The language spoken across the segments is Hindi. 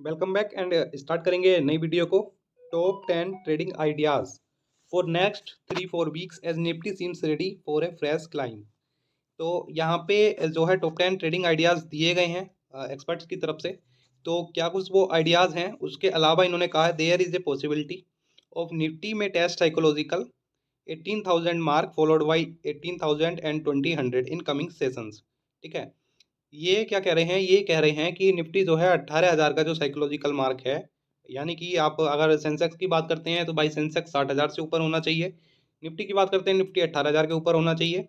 वेलकम बैक एंड स्टार्ट करेंगे नई वीडियो को। Top 10 trading ideas for next 3-4 weeks as Nifty seems ready for a fresh climb. तो यहाँ पे जो है टॉप 10 ट्रेडिंग आइडियाज दिए गए हैं एक्सपर्ट्स की तरफ से। तो क्या कुछ वो आइडियाज हैं, उसके अलावा इन्होंने कहा है there is a possibility of Nifty में test psychological 18,000 mark followed by 18,000 and 20,100 in coming sessions. ठीक है, ये क्या कह रहे हैं, ये कह रहे हैं कि निफ्टी जो है 18,000 का जो साइकोलॉजिकल मार्क है, यानी कि आप अगर सेंसेक्स की बात करते हैं तो भाई सेंसेक्स 60,000 से ऊपर होना चाहिए। निफ्टी की बात करते हैं, निफ्टी 18,000 के ऊपर होना चाहिए।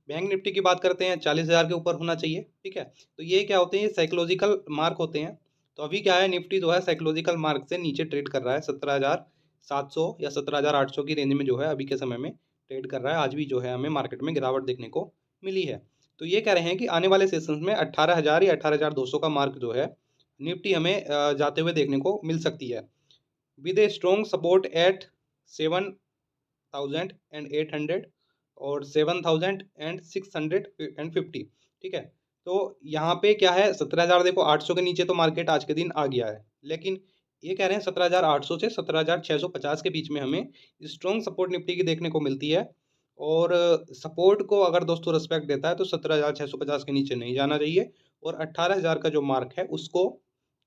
बैंक निफ्टी की बात करते हैं 40,000 के ऊपर होना चाहिए। ठीक है, तो ये क्या होते हैं, ये साइकोलॉजिकल मार्क होते हैं। तो अभी क्या है, निफ्टी जो है साइकोलॉजिकल मार्क से नीचे ट्रेड कर रहा है, 17,700 या 17,800 की रेंज में जो है अभी के समय में ट्रेड कर रहा है। आज भी जो है हमें मार्केट में गिरावट देखने को मिली है। तो ये कह रहे हैं कि आने वाले सेशंस में 18,000 या 18,200 का मार्क जो है निफ्टी हमें जाते हुए देखने को मिल सकती है, with a strong support at 7,800 और 7,650। ठीक है, तो यहाँ पे क्या है, 17,000 देखो 800 के नीचे तो मार्केट आज के दिन आ गया है, लेकिन ये कह रहे हैं 17,800 से 17,650 के बीच में हमें स्ट्रॉन्ग सपोर्ट निफ्टी की देखने को मिलती है। और सपोर्ट को अगर दोस्तों रिस्पेक्ट देता है तो 17,650 के नीचे नहीं जाना चाहिए, और 18,000 का जो मार्क है उसको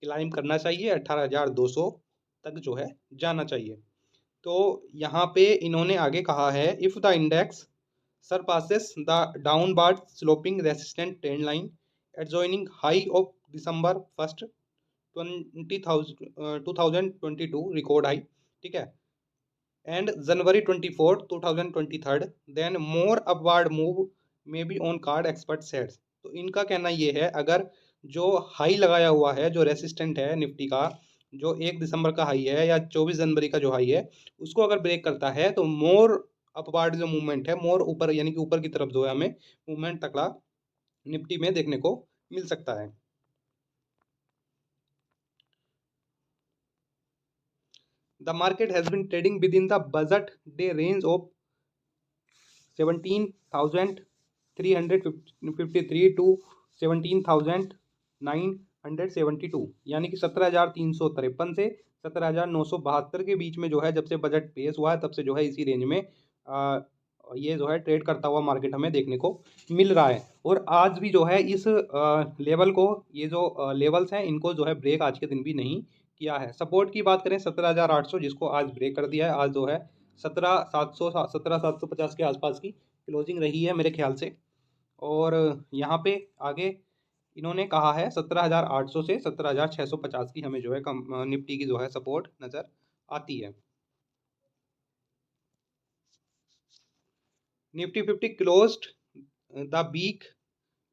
क्लाइम करना चाहिए, 18,200 तक जो है जाना चाहिए। तो यहाँ पे इन्होंने आगे कहा है, if the index surpasses the downward sloping resistant trend line adjoining high of December 1st 2022 record high, ठीक है, and January 24th 2023 then more upward move may be on card, expert said। तो इनका कहना ये है, अगर जो हाई लगाया हुआ है, जो रेसिस्टेंट है निफ्टी का, जो 1 दिसंबर का हाई है या 24 जनवरी का जो हाई है, उसको अगर ब्रेक करता है तो मोर अपवार्ड जो मूवमेंट है, मोर ऊपर यानी कि ऊपर की तरफ जो है हमें मूवमेंट तकड़ा निफ्टी में देखने को मिल सकता है। The market has been trading within the budget day range of 17,353 to 17,972, यानी कि 17,353 से 17,972 के बीच में जो है, जब से बजट पेश हुआ है तब से जो है इसी रेंज में ये जो है ट्रेड करता हुआ मार्केट हमें देखने को मिल रहा है। और आज भी जो है इस लेवल को, ये जो लेवल्स हैं इनको जो है ब्रेक आज के दिन भी नहीं किया है। सपोर्ट की बात करें 17,800, जिसको आज ब्रेक कर दिया है। आज जो है 17,750 के आसपास की क्लोजिंग रही है मेरे ख्याल से। और यहाँ पे आगे इन्होंने कहा है 17,800 से 17,650 की हमें जो है निफ्टी की जो है सपोर्ट नज़र आती है। Nifty 50 closed the week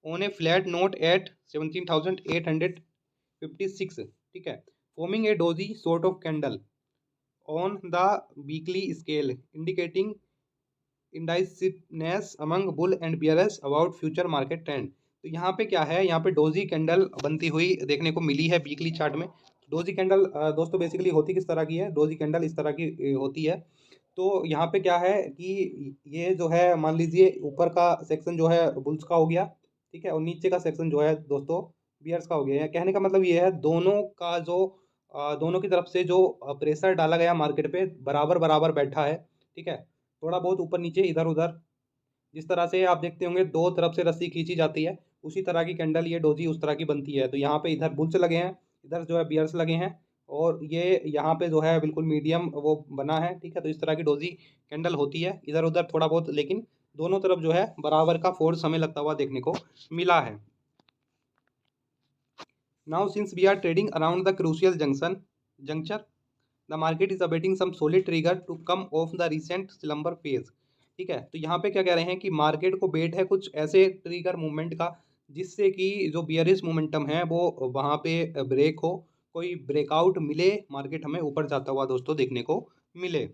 on a flat note at 17,856। ठीक है, forming a doji sort of candle on the weekly scale indicating indecisiveness among bull and bears about future market trend. तो यहाँ पे क्या है, यहाँ पे डोजी कैंडल बनती हुई देखने को मिली है वीकली चार्ट में। डोजी कैंडल दोस्तों बेसिकली होती किस तरह की है, डोजी कैंडल इस तरह की होती है। तो यहाँ पे क्या है कि ये जो है, मान लीजिए ऊपर का सेक्शन जो है बुल्स का हो गया, ठीक है, और नीचे का सेक्शन जो है दोस्तों बियर्स का हो गया। कहने का मतलब ये है, दोनों का जो दोनों की तरफ से जो प्रेशर डाला गया मार्केट पे बराबर बराबर बैठा है। ठीक है, थोड़ा बहुत ऊपर नीचे इधर उधर, जिस तरह से आप देखते होंगे दो तरफ से रस्सी खींची जाती है, उसी तरह की कैंडल ये डोजी उस तरह की बनती है। तो यहाँ पे इधर बुल्स लगे हैं, इधर जो है बियर्स लगे हैं, और ये यहाँ पे जो है बिल्कुल मीडियम वो बना है। ठीक है, तो इस तरह की डोजी कैंडल होती है, इधर उधर थोड़ा बहुत, लेकिन दोनों तरफ जो है बराबर का फोर्स हमें लगता हुआ देखने को मिला है। Now since we are trading around the crucial juncture, the market is awaiting some solid trigger to come off the recent slumber phase. ठीक है, तो यहाँ पे क्या कह रहे हैं कि मार्केट को वेट है कुछ ऐसे ट्रिगर मूवमेंट का, जिससे कि जो बियरिश मोमेंटम है वो वहाँ पे ब्रेक हो, कोई ब्रेकआउट मिले, मार्केट हमें ऊपर जाता हुआ दोस्तों देखने को मिले।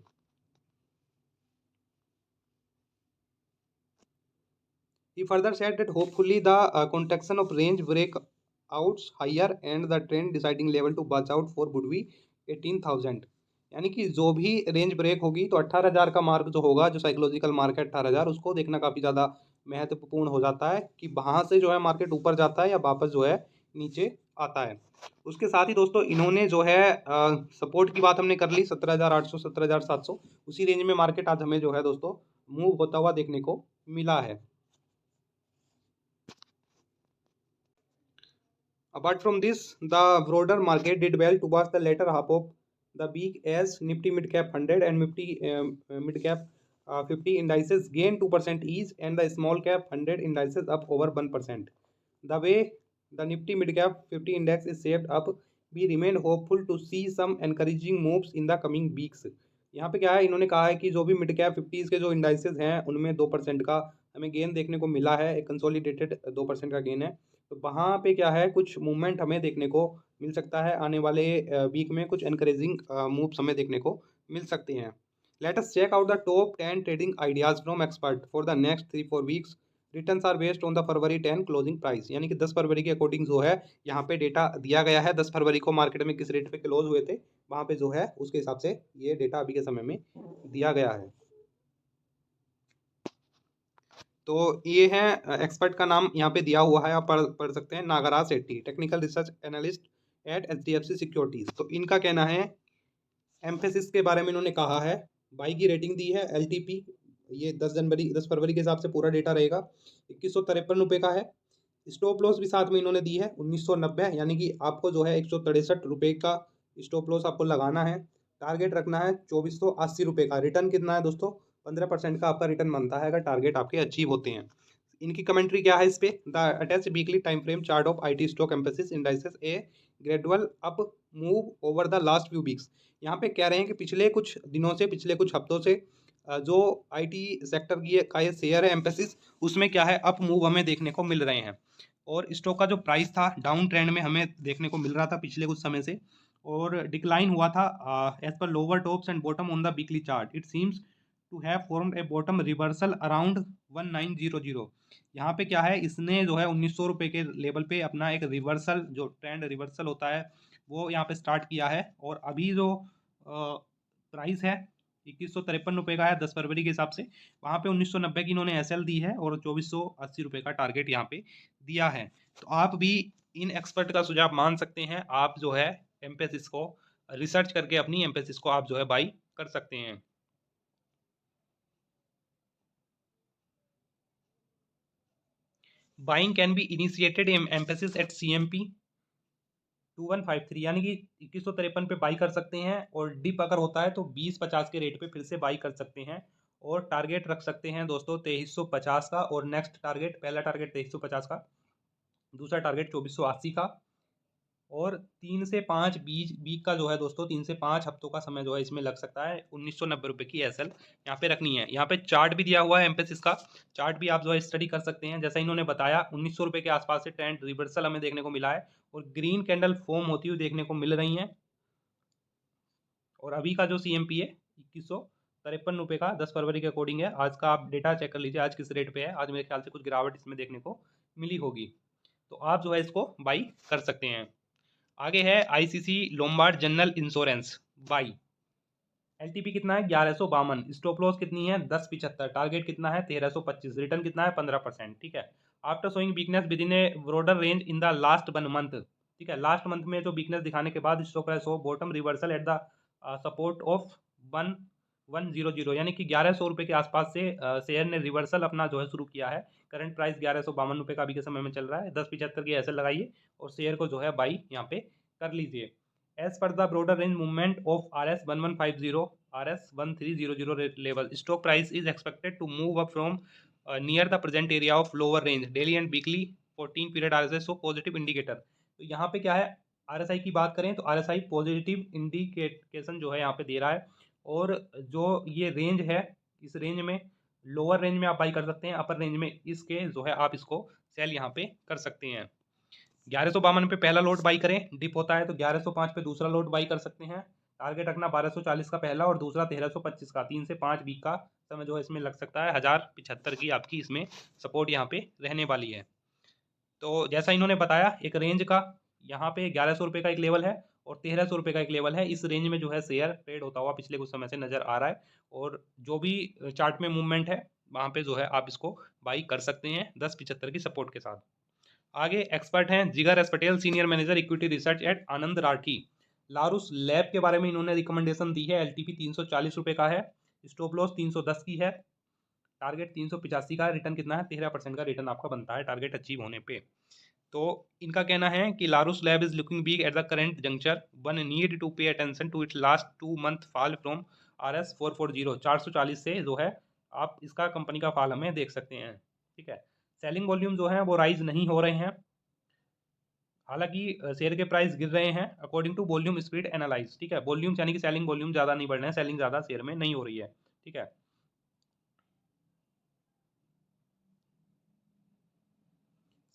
He further said that hopefully the contraction of range breakouts higher and the trend deciding level to watch out for would be 18,000। यानी कि जो भी रेंज ब्रेक होगी तो 18,000 का मार्क जो होगा, जो साइकोलॉजिकल मार्क है 18,000, उसको देखना काफ़ी ज़्यादा महत्वपूर्ण हो जाता है कि वहाँ से जो है मार्केट ऊपर जाता है या वापस जो है नीचे आता है। उसके साथ ही दोस्तों इन्होंने जो है सपोर्ट की बात हमने कर ली 17,800 17,700, उसी रेंज में मार्केट आज हमें जो है दोस्तों मूव होता हुआ देखने को मिला है। Apart from this, the broader market did well towards the latter half of the week as Nifty Mid Cap 100 and Nifty Mid Cap 50 indices gained 2% each and the Small Cap 100 indices up over 1%. The way the Nifty Mid Cap 50 index is shaped up, we remain hopeful to see some encouraging moves in the coming weeks. यहाँ पे क्या है, इन्होंने कहा है कि जो भी मिड कैप 50 के जो इंडाइसेस हैं उनमें 2% का हमें गेन देखने को मिला है, एक कंसोलिडेटेड 2% का गेन है। तो वहाँ पे क्या है, कुछ मूवमेंट हमें देखने को मिल सकता है, आने वाले वीक में कुछ एनकरेजिंग मूव्स हमें देखने को मिल सकते हैं। Let us check out the top 10 trading ideas from expert for the next 3-4 weeks. Returns are based on the February 10 closing price, यानी कि 10 फरवरी के अकॉर्डिंग जो है यहाँ पे डेटा दिया गया है। 10 फरवरी को मार्केट में किस रेट पे क्लोज हुए थे, वहाँ पे जो है उसके हिसाब से ये डेटा अभी के समय में दिया गया है। तो ये है एक्सपर्ट का नाम यहाँ पे दिया हुआ है, आप पढ़ सकते हैं, Nagraj Shetty, technical research analyst at HDFC securities. तो इनका कहना है, एम्फेसिस के बारे में इन्होंने कहा है, बाई की रेटिंग दी है, LTP ये 10 फरवरी के हिसाब से पूरा डेटा रहेगा, 2153 रुपये का है। स्टॉप लॉस भी साथ में इन्होंने दी है 1990, यानी कि आपको जो है 163 रुपये का स्टॉप लॉस आपको लगाना है। टारगेट रखना है 2480 रुपये का। रिटर्न कितना है दोस्तों, 15% का आपका रिटर्न बनता है अगर टारगेट आपके अचीव होते हैं। इनकी कमेंट्री क्या है इस पे, the attach weekly time frame chart of IT stock emphasis indices A gradual up move over the last few weeks. यहाँ पे कह रहे हैं कि पिछले कुछ दिनों से, पिछले कुछ हफ्तों से जो IT सेक्टर की का ये शेयर है एम्फेसिस, उसमें क्या है, अप मूव हमें देखने को मिल रहे हैं। और स्टॉक का जो प्राइस था डाउन ट्रेंड में हमें देखने को मिल रहा था पिछले कुछ समय से, और डिक्लाइन हुआ था एज पर lower tops and bottom on the weekly chart. It seems to have formed a bottom reversal around 1900। यहाँ पे क्या है, इसने जो है 1900 रुपये के लेवल पे अपना एक रिवर्सल, जो ट्रेंड रिवर्सल होता है वो यहाँ पे स्टार्ट किया है। और अभी जो प्राइस है 2153 रुपये का है 10 फरवरी के हिसाब से, वहाँ पे 1990 की इन्होंने SL दी है और 2480 रुपये का टारगेट यहाँ पे दिया है। तो आप भी इन एक्सपर्ट का सुझाव मान सकते हैं, आप जो है एम्फेसिस को रिसर्च करके अपनी एम्फेसिस को आप जो है बाई कर सकते हैं। Buying can be initiated Mphasis at CMP 2153, यानी कि 2153 पे बाई कर सकते हैं, और डिप अगर होता है तो 2050 के रेट पे फिर से बाई कर सकते हैं। और टारगेट रख सकते हैं दोस्तों 2350 का, और नेक्स्ट टारगेट, पहला टारगेट 2350 का, दूसरा टारगेट 2480 का। और 3 से 5 वीक का जो है दोस्तों, 3 से 5 हफ्तों का समय जो है इसमें लग सकता है। 1990 रुपये की SL यहाँ पे रखनी है। यहाँ पे चार्ट भी दिया हुआ है एम्फेसिस का, चार्ट भी आप जो है स्टडी कर सकते हैं। जैसा इन्होंने बताया 1900 रुपये के आसपास से ट्रेंड रिवर्सल हमें देखने को मिला है, और ग्रीन कैंडल फॉर्म होती हुई देखने को मिल रही हैं। और अभी का जो CMP है 2153 रुपये का 10 फरवरी के अकॉर्डिंग है। आज का आप डेटा चेक कर लीजिए, आज किस रेट पे है। आज मेरे ख्याल से कुछ गिरावट इसमें देखने को मिली होगी, तो आप जो है इसको बाई कर सकते हैं। आगे है ICC Lombard general insurance by. LTP कितना है 1152, स्टॉप लॉस कितनी है 1075, टारगेट कितना है 1325, रिटर्न कितना है 15%। ठीक है। After showing weakness with in A broader range in the last 1 month, ठीक है, लास्ट मंथ में जो वीकनेस दिखाने के बाद स्टॉक प्राइस हो bottom reversal at the support of 1100, यानी कि 1100 रुपये के आसपास से शेयर ने रिवर्सल अपना जो है शुरू किया है। करंट प्राइस 1152 रुपये का अभी के समय में चल रहा है। 1075 की ऐसे लगाइए और शेयर को जो है बाई यहाँ पे कर लीजिए। As per the broader range movement of RS1150, RS1300 level, stock price is expected to move up from near the present area of lower range. Daily and weekly 14 period RSI show positive indicator. तो यहाँ पे क्या है, RSI की बात करें तो RSI पॉजिटिव इंडिकेशन जो है यहाँ पे दे रहा है। और जो ये रेंज है, इस रेंज में, लोअर रेंज में आप बाई कर सकते हैं, अपर रेंज में इसके जो है आप इसको सेल यहाँ पे कर सकते हैं। 1152 पे पहला लोट बाई करें, डिप होता है तो 1105 पे दूसरा लोट बाई कर सकते हैं। टारगेट रखना 1240 का पहला और दूसरा 1325 का। 3 से 5 वीक का समय जो है इसमें लग सकता है। 1075 की आपकी इसमें सपोर्ट यहाँ पे रहने वाली है। तो जैसा इन्होंने बताया, एक रेंज का यहाँ पे 1100 रुपये का एक लेवल है और 1300 रुपये का एक लेवल है। इस रेंज में जो है शेयर ट्रेड होता हुआ पिछले कुछ समय से नजर आ रहा है, और जो भी चार्ट में मूवमेंट है वहाँ पे जो है आप इसको बाई कर सकते हैं 1075 की सपोर्ट के साथ। आगे एक्सपर्ट हैं Jigar S Patel, senior manager equity research at Anand Rathi. Laurus lab के बारे में इन्होंने रिकमेंडेशन दी है। एलटीपी 340 रुपये का है, स्टॉप लॉस 310 की है, टारगेट 385 का है, रिटर्न कितना है 13% का रिटर्न आपका बनता है टारगेट अचीव होने पे। तो इनका कहना है कि Laurus lab is looking big at the current juncture, one need to pay attention to its last 2 month fall from RS 440 440 से जो है आप इसका कंपनी का फॉल हमें देख सकते हैं। ठीक है, सेलिंग वॉल्यूम जो है वो राइज नहीं हो रहे हैं, हालांकि शेयर के प्राइस गिर रहे हैं according to volume speed analyze. ठीक है, वॉल्यूम यानी कि सेलिंग वॉल्यूम ज़्यादा नहीं बढ़ रहे हैं, सेलिंग ज़्यादा शेयर में नहीं हो रही है। ठीक है,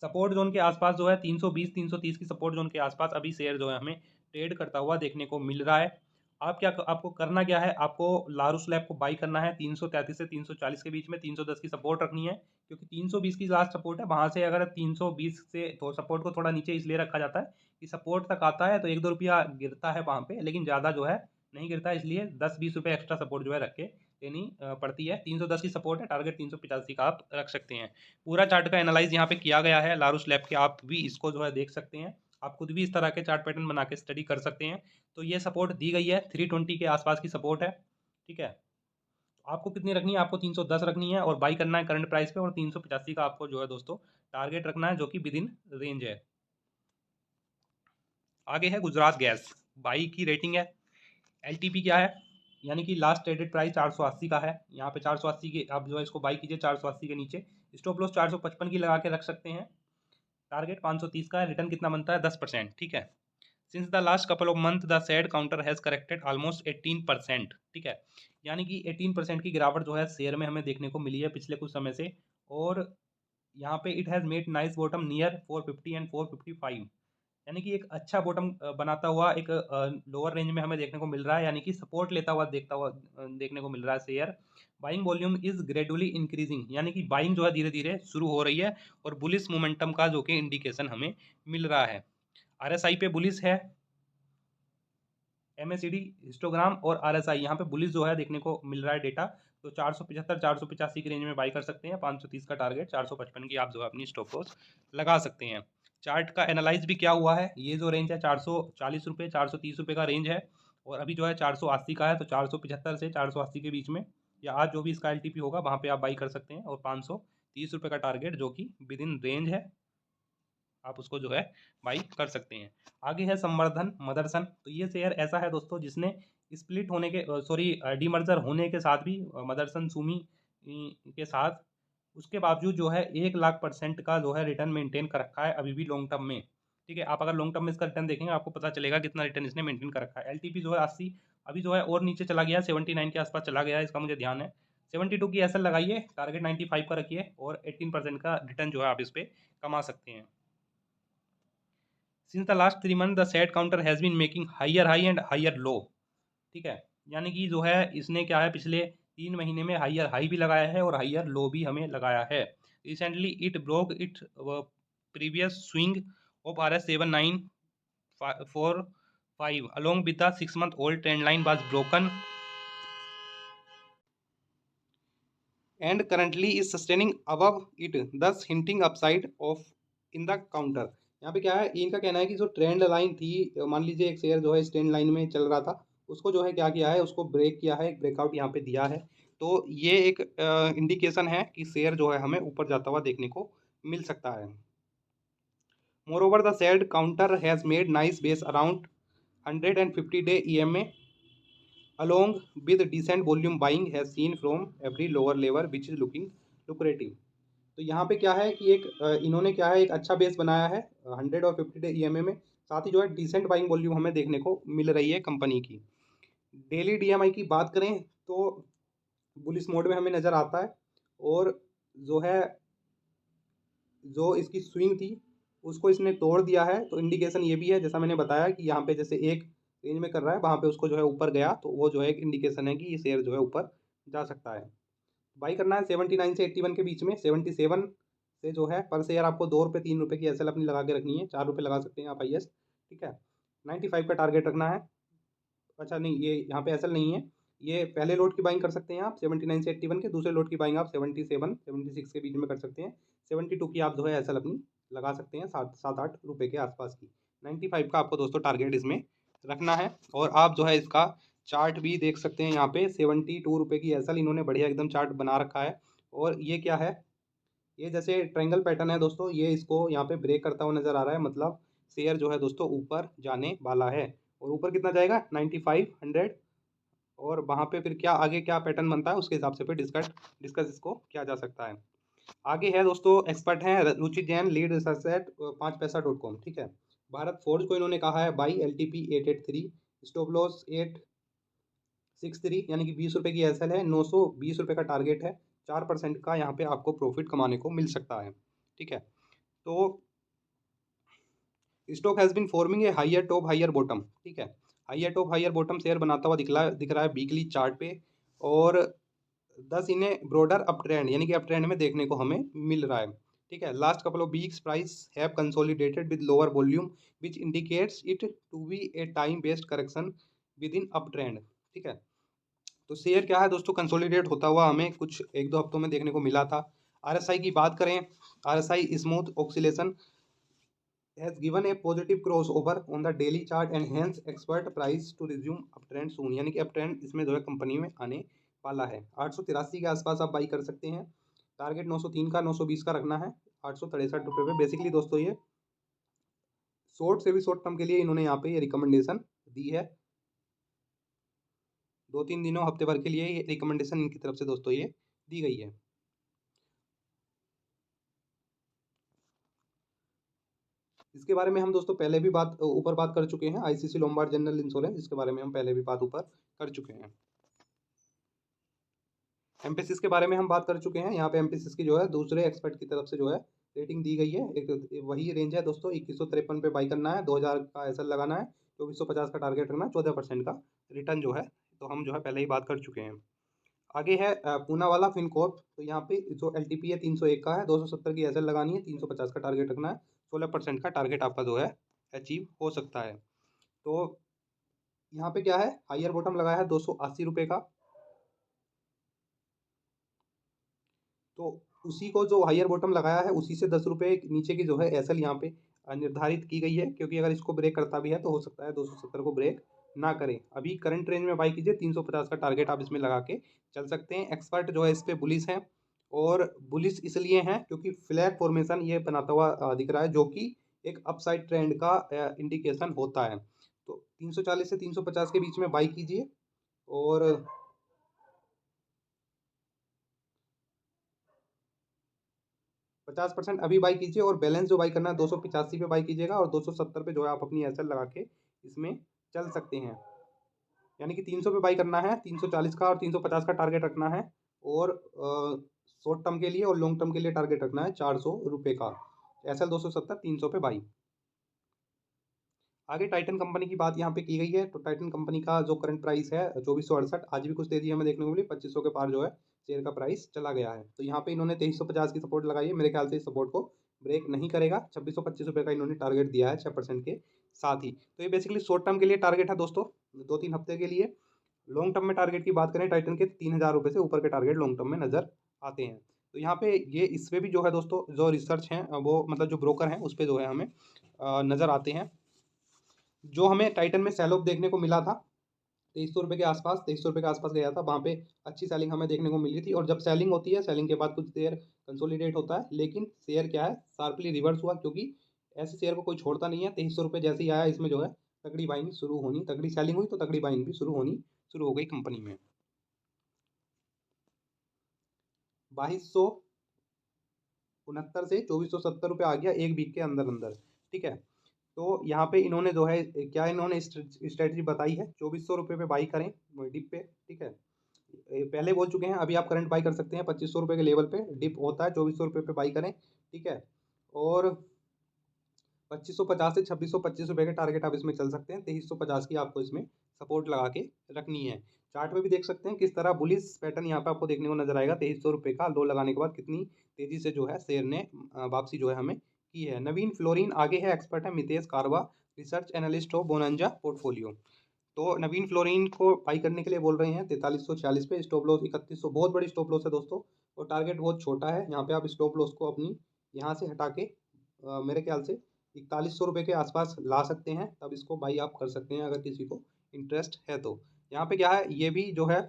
सपोर्ट जोन के आसपास जो है 320 330 की सपोर्ट जोन के आसपास अभी शेयर जो है हमें ट्रेड करता हुआ देखने को मिल रहा है। आपको करना क्या है, आपको लारूस लैब को बाई करना है 333 से 340 के बीच में, 310 की सपोर्ट रखनी है क्योंकि 320 की लास्ट सपोर्ट है। वहां से अगर 320 से तो सपोर्ट को थोड़ा नीचे इसलिए रखा जाता है कि सपोर्ट तक आता है तो 1-2 रुपया गिरता है वहां पे, लेकिन ज़्यादा जो है नहीं गिरता है, इसलिए 10-20 रुपये एक्स्ट्रा सपोर्ट जो है रख के लेनी पड़ती है। 310 की सपोर्ट है, टारगेट 385 का आप रख सकते हैं। पूरा चार्ट का एनालाइज यहाँ पे किया गया है लारूस लैब के, आप भी इसको जो है देख सकते हैं, आप खुद भी इस तरह के चार्ट पैटर्न बना के स्टडी कर सकते हैं। तो ये सपोर्ट दी गई है, 320 के आसपास की सपोर्ट है। ठीक है, आपको कितनी रखनी है, आपको 310 रखनी है और बाई करना है करंट प्राइस पे, और 385 का आपको जो है दोस्तों टारगेट रखना है जो कि विद इन रेंज है। आगे है गुजरात गैस, बाई की रेटिंग है, एलटीपी क्या है, यानी कि लास्ट ट्रेडेड प्राइस 480 का है। यहाँ पे 480 के आप जो है इसको बाई कीजिए 480 के नीचे, स्टॉप लॉस 455 की लगा के रख सकते हैं, टारगेट 530 का है, रिटर्न कितना बनता है 10%। ठीक है, since the last couple of month the said counter has corrected almost 18%। ठीक है, यानी कि 18% की गिरावट जो है शेयर में हमें देखने को मिली है पिछले कुछ समय से, और यहाँ पे it has made nice bottom near 450 and 455, यानी कि एक अच्छा बॉटम बनाता हुआ एक लोअर रेंज में हमें देखने को मिल रहा है, यानी कि सपोर्ट लेता हुआ देखने को मिल रहा है share. Buying volume is gradually increasing, यानी कि बाइंग जो है धीरे धीरे शुरू हो रही है, और बुलिस मोमेंटम का जो कि इंडिकेशन हमें मिल रहा है। RSI पे बुलिस है, MACD हिस्टोग्राम और RSI यहाँ पे बुलिस जो है देखने को मिल रहा है डेटा। तो 475 485 की रेंज में बाई कर सकते हैं, 530 का टारगेट, 455 की आप जो है अपनी स्टॉप लॉस लगा सकते हैं। चार्ट का एनालाइज भी क्या हुआ है, ये जो रेंज है 440 रुपये 430 रुपये का रेंज है, और अभी जो है 480 का है, तो 475 से 480 के बीच में या आज जो भी इसका LTP होगा वहाँ पे आप बाई कर सकते हैं, और 530 रुपये का टारगेट जो कि विद इन रेंज है, आप उसको जो है बाई कर सकते हैं। आगे है संवर्धन मदरसन, तो ये शेयर ऐसा है दोस्तों जिसने स्प्लिट होने के डीमर्जर होने के साथ भी मदरसन सुमी के साथ, उसके बावजूद जो है 1,00,000% का जो है रिटर्न मेंटेन कर रखा है अभी भी लॉन्ग टर्म में। ठीक है, आप अगर लॉन्ग टर्म में इसका रिटर्न देखेंगे आपको पता चलेगा कितना रिटर्न इसने मेंटेन कर रखा है। LTP जो है 80, अभी जो है और नीचे चला गया, 79 के आसपास चला गया है, इसका मुझे ध्यान है। 72 की एसएल लगाइए, टारगेट 95 का रखिए, और 18% का रिटर्न जो है आप इस पर कमा सकते हैं। Since the last 3 month the set counter has been making higher high and higher low. ठीक है, यानी कि जो है इसने क्या है पिछले 3 महीने में हायर हाई भी लगाया है और हायर लो भी हमें लगाया है। Recently it broke it previous swing of RS 7945 along with the 6 month old trend line was broken and currently is sustaining above it, thus hinting upside of in the counter। यहाँ पे क्या है, इनका कहना है कि जो ट्रेंड लाइन थी, मान लीजिए एक शेयर जो है इस ट्रेंड लाइन में चल रहा था, उसको जो है क्या किया है, उसको ब्रेक किया है, एक ब्रेकआउट यहाँ पे दिया है। तो ये एक इंडिकेशन है कि शेयर जो है हमें ऊपर जाता हुआ देखने को मिल सकता है। More the said counter has made nice base around 150-day EMA along with decent volume buying has seen from every lower level which is looking lucrative। तो यहाँ पे क्या है कि एक इन्होंने क्या है एक अच्छा बेस बनाया है 100 और 50-day EMA में, साथ ही जो है डिसेंट बाइंग वॉल्यूम हमें देखने को मिल रही है कंपनी की। डेली DMI की बात करें तो बुलिश मोड में हमें नज़र आता है, और जो है जो इसकी स्विंग थी उसको इसने तोड़ दिया है। तो इंडिकेशन ये भी है, जैसा मैंने बताया कि यहाँ पे जैसे एक रेंज में कर रहा है, वहाँ पे उसको जो है ऊपर गया, तो वो जो है एक इंडिकेशन है कि ये शेयर जो है ऊपर जा सकता है। बाई करना है 79 से 81 के बीच में, 77 से जो है पर शेयर आपको 2 रुपये 3 रुपये की एसएल अपनी लगा के रखनी है, 4 रुपये लगा सकते हैं आप IS। ठीक है, 95 का टारगेट रखना है। अच्छा नहीं, ये यहाँ पे एसएल नहीं है, ये पहले लोड की बाइंग कर सकते हैं आप 79 से 81 के, दूसरे लोड की बाइंग आप 77 76 के बीच में कर सकते हैं, 72 की आप जो है एसएल अपनी लगा सकते हैं 7-8 रुपये के आसपास की। 95 का आपको दोस्तों टारगेट इसमें रखना है। और आप जो है इसका चार्ट भी देख सकते हैं, यहाँ पे 72 रुपये की एसएल इन्होंने बढ़िया एकदम चार्ट बना रखा है। और ये क्या है, ये जैसे ट्रायंगल पैटर्न है दोस्तों, ये इसको यहाँ पे ब्रेक करता हुआ नजर आ रहा है, मतलब शेयर जो है दोस्तों ऊपर जाने वाला है। और ऊपर कितना जाएगा, 95, 100। और वहाँ पे फिर क्या आगे क्या पैटर्न बनता है उसके हिसाब से फिर डिस्कस इसको किया जा सकता है। आगे है दोस्तों, एक्सपर्ट हैं Ruchi Jain, lead research at 5paisa.com। ठीक है, भारत फोर्ज को इन्होंने कहा है बाई LTP 883, स्टॉप लॉस 863, यानी कि 20 रुपये की एसएल है, 920 रुपये का टारगेट है, 4% का यहाँ पे आपको प्रॉफिट कमाने को मिल सकता है। ठीक है, तो stock has been forming a higher top higher bottom. ठीक है, higher top higher bottom share बनाता हुआ दिख रहा है वीकली चार्ट पे। और 10 इन्हें ब्रॉडर अप ट्रेंड, यानी कि अप ट्रेंड में देखने को हमें मिल रहा है। ठीक है, last couple of weeks price have consolidated with lower volume which indicates it to be a time based correction within up trend. ठीक है, तो शेयर क्या है दोस्तों, कंसोलिडेट होता हुआ हमें कुछ 1-2 हफ्तों में देखने को मिला था। RSI की बात करें, RSI smooth oscillation has given a positive crossover on the daily chart and hence expert price to resume uptrend soon, यानी कि अपट्रेंड इसमें जो है कंपनी में आने वाला है। 883 के आसपास आप बाई कर सकते हैं। टारगेट 903 का 920 का रखना है 863 रुपये पे। बेसिकली दोस्तों ये शॉर्ट से भी शॉर्ट टर्म के लिए इन्होंने यहाँ पे ये रिकमेंडेशन दी है। 2-3 दिनों हफ्ते भर के लिए ये रिकमेंडेशन इनकी तरफ से दोस्तों ये दी गई है। इसके बारे में हम दोस्तों पहले भी ऊपर बात कर चुके हैं, ICICI लोम्बार्ड जनरल इंश्योरेंस, इसके बारे में हम पहले भी बात ऊपर कर चुके हैं। एमपेसिस के बारे में हम बात कर चुके हैं। यहाँ पे एमपेसिस की जो है दूसरे एक्सपर्ट की तरफ से जो है रेटिंग दी गई है। एक वही रेंज है दोस्तों, 2153 पे बाई करना है, 2000 का एसएल लगाना है, 2450 का टारगेट रखना है, 14% का रिटर्न जो है तो हम जो है पहले ही बात कर चुके हैं। आगे है पूना वाला फिनकॉर्प। तो यहाँ पे जो LTP है 301 का है, 270 की एसएल लगानी है, 350 का टारगेट रखना है, 16% का टारगेट आपका जो है अचीव हो सकता है। तो यहाँ पे क्या है, हायर बॉटम लगाया है 280 रुपये का। तो उसी को जो हायर बॉटम लगाया है उसी से 10 रुपये नीचे की जो है एसएल यहाँ पे निर्धारित की गई है, क्योंकि अगर इसको ब्रेक करता भी है तो हो सकता है 270 को ब्रेक ना करे। अभी करंट रेंज में बाई कीजिए, 350 का टारगेट आप इसमें लगा के चल सकते हैं। एक्सपर्ट जो है इस पर बुलिस हैं, और बुलिस इसलिए हैं क्योंकि फ्लैग फॉर्मेशन ये बनाता हुआ दिख रहा है, जो कि एक अपसाइड ट्रेंड का इंडिकेशन होता है। तो 340 से 350 के बीच में बाई कीजिए, और 50% अभी बाई कीजिए, और बैलेंस जो बाई करना है 285 पे बाई कीजिएगा, और 270 पे जो है आप अपनी एसएल लगा के इसमें चल सकते हैं। यानी कि 300 पे बाई करना है, 340 का और 350 का टारगेट रखना है, और शॉर्ट टर्म के लिए और लॉन्ग टर्म के लिए टारगेट रखना है 400 रुपये का। एसएल 270, 300 पे बाई। आगे टाइटन कंपनी की बात यहाँ पे की गई है। तो टाइटन कंपनी का जो करंट प्राइस है 2468, आज भी कुछ तेजी हमें देखने को मिली, 2500 के पार जो है शेयर का प्राइस चला गया है। तो यहाँ पे इन्होंने 2350 की सपोर्ट लगाई है, मेरे ख्याल से इस सपोर्ट को ब्रेक नहीं करेगा। 2625 का इन्होंने टारगेट दिया है 6% के साथ ही। तो ये बेसिकली शॉर्ट टर्म के लिए टारगेट है दोस्तों, 2-3 हफ्ते के लिए। लॉन्ग टर्म में टारगेट की बात करें, टाइटन के 3000 रुपये से ऊपर के टारगेट लॉन्ग टर्म में नजर आते हैं। तो यहाँ पे ये इस पर भी जो है दोस्तों, जो रिसर्च हैं वो मतलब जो ब्रोकर हैं उस पर जो है हमें नज़र आते हैं। जो हमें टाइटन में सेल ऑफ देखने को मिला था 2300 रुपये के आसपास, 2300 रुपये के आसपास गया था, वहाँ पे अच्छी सेलिंग हमें देखने को मिली थी। और जब सेलिंग होती है, सेलिंग के बाद कुछ देर कंसोलिडेट होता है, लेकिन शेयर क्या है शार्पली रिवर्स हुआ, क्योंकि ऐसे शेयर को कोई छोड़ता नहीं है। 2300 रुपये जैसे ही आया, इसमें जो है तगड़ी बाइंग शुरू होनी, तगड़ी सेलिंग हुई तो तगड़ी बाइंग भी शुरू हो गई कंपनी में। 2269 से 2470 रुपये आ गया एक वीक के अंदर अंदर। ठीक है, तो यहाँ पे इन्होंने जो है क्या इन्होंने स्ट्रेटजी बताई है, 2400 रुपये पे बाई करें डिप पे। ठीक है, पहले बोल चुके हैं, अभी आप करंट बाई कर सकते हैं 2500 रुपये के लेवल पे डिप होता है, 2400 रुपये पे बाई करें। ठीक है, और 2550 से 2625 रुपये के टारगेट आप इसमें चल सकते हैं। 2350 की आपको इसमें सपोर्ट लगा के रखनी है। चार्ट में भी देख सकते हैं किस तरह बुलिस पैटर्न यहाँ पे आपको देखने को नजर आएगा। 2300 रुपये का लो लगाने के बाद कितनी तेजी से जो है शेयर ने वापसी जो है हमें की है। नवीन फ्लोरिन आगे है, एक्सपर्ट है मितेश कारवा, रिसर्च एनालिस्ट हो बोनंजा पोर्टफोलियो। तो नवीन फ्लोरिन को बाई करने के लिए बोल रहे हैं 4346 पे, स्टॉप लॉस 3100, बहुत बड़ी स्टॉप लॉस है दोस्तों, और टारगेट बहुत छोटा है। यहाँ पे आप स्टॉप लॉस को अपनी यहाँ से हटा के मेरे ख्याल से 4100 रुपये के आसपास ला सकते हैं, तब इसको बाई आप कर सकते हैं अगर किसी को इंटरेस्ट है तो। यहाँ पे क्या है, ये भी जो है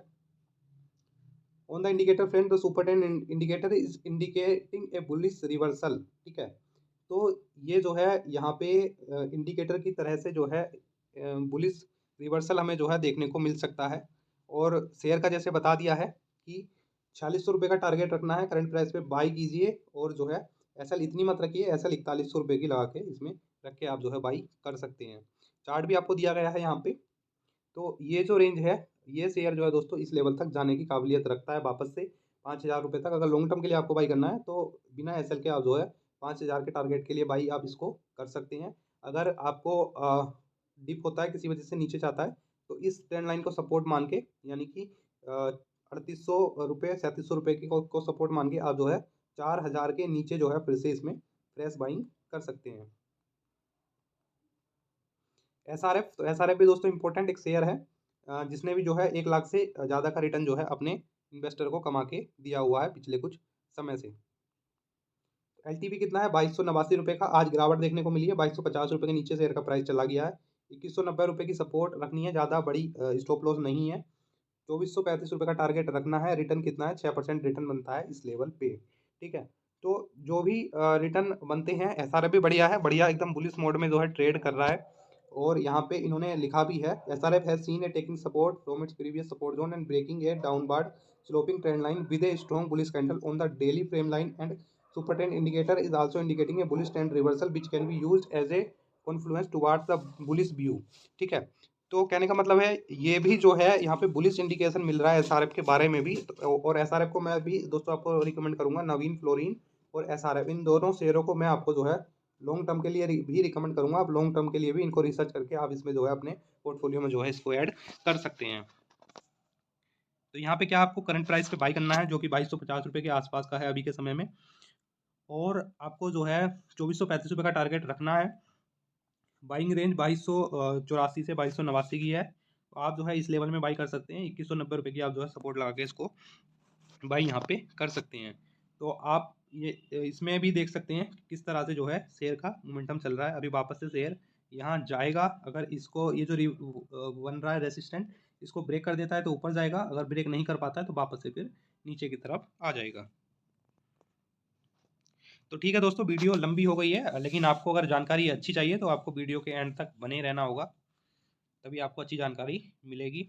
on the indicator friend the super ten indicator is indicating a bullish reversal, ठीक है। तो ये जो है यहाँ पे इंडिकेटर की तरह से जो है बुलिश रिवर्सल हमें जो है देखने को मिल सकता है। और शेयर का जैसे बता दिया है कि 4600 रुपये का टारगेट रखना है, करंट प्राइस पे बाई कीजिए, और जो है एसएल इतनी मत रखिए, एसएल 4100 रुपये की लगा के इसमें रख के आप जो है बाई कर सकते हैं। चार्ट भी आपको दिया गया है यहाँ पे। तो ये जो रेंज है, ये शेयर जो है दोस्तों इस लेवल तक जाने की काबिलियत रखता है वापस से 5000 रुपये तक। अगर लॉन्ग टर्म के लिए आपको बाई करना है तो बिना एसएल के आप जो है 5000 के टारगेट के लिए बाई आप इसको कर सकते हैं। अगर आपको डिप होता है किसी वजह से नीचे जाता है, तो इस ट्रेंड लाइन को सपोर्ट मान के, यानी कि 3800 रुपये 3700 रुपये को सपोर्ट मान के आप जो है 4000 के नीचे जो है फिर से इसमें फ्रेश बाइंग कर सकते हैं। एसआरएफ, तो एसआरएफ भी दोस्तों इंपॉर्टेंट एक शेयर है, जिसने भी जो है 1 लाख से ज़्यादा का रिटर्न जो है अपने इन्वेस्टर को कमा के दिया हुआ है पिछले कुछ समय से। एलटीवी कितना है, 2289 रुपये का। आज गिरावट देखने को मिली है, 2250 रुपये के नीचे शेयर का प्राइस चला गया है। 2190 रुपये की सपोर्ट रखनी है, ज़्यादा बड़ी स्टॉप लॉस नहीं है। 2435 रुपये का टारगेट रखना है। रिटर्न कितना है, 6% रिटर्न बनता है इस लेवल पे, ठीक है। तो जो भी रिटर्न बनते हैं, एसआरएफ भी बढ़िया है, बढ़िया एकदम बुलिश मोड में जो है ट्रेड कर रहा है। और यहाँ पे इन्होंने लिखा भी है, SRF has seen a taking support from its previous support zone and breaking a downward sloping trend line with a strong bullish candle on the daily frame line and super trend indicator is also indicating a bullish trend reversal which can be used as a confluence towards the bullish view, ठीक है। तो कहने का मतलब है ये भी जो है यहाँ पे बुलिश इंडिकेशन मिल रहा है एसआरएफ के बारे में भी। और एसआरएफ को मैं भी दोस्तों आपको रिकमेंड करूंगा, नवीन फ्लोरिन और एसआरएफ, इन दोनों शेयरों को मैं आपको जो है लॉन्ग टर्म के लिए भी रिकमेंड करूंगा। आप लॉन्ग टर्म के लिए भी इनको रिसर्च करके आप इसमें जो है अपने पोर्टफोलियो में जो है इसको ऐड कर सकते हैं। तो यहाँ पे क्या आपको करंट प्राइस पे बाई करना है, जो कि 2250 रुपये के आसपास का है अभी के समय में। और आपको जो है 2435 रुपये का टारगेट रखना है। बाइंग रेंज 2284 से 2289 की है। तो आप जो है इस लेवल में बाई कर सकते हैं। 2190 रुपये की आप जो है सपोर्ट लगा के इसको बाई यहाँ पे कर सकते हैं। तो आप ये इसमें भी देख सकते हैं किस तरह से जो है शेयर का मोमेंटम चल रहा है। अभी वापस से शेयर यहाँ जाएगा, अगर इसको ये जो बन रहा है रेसिस्टेंट, इसको ब्रेक कर देता है तो ऊपर जाएगा, अगर ब्रेक नहीं कर पाता है तो वापस से फिर नीचे की तरफ आ जाएगा। तो ठीक है दोस्तों, वीडियो लंबी हो गई है, लेकिन आपको अगर जानकारी अच्छी चाहिए तो आपको वीडियो के एंड तक बने रहना होगा, तभी आपको अच्छी जानकारी मिलेगी।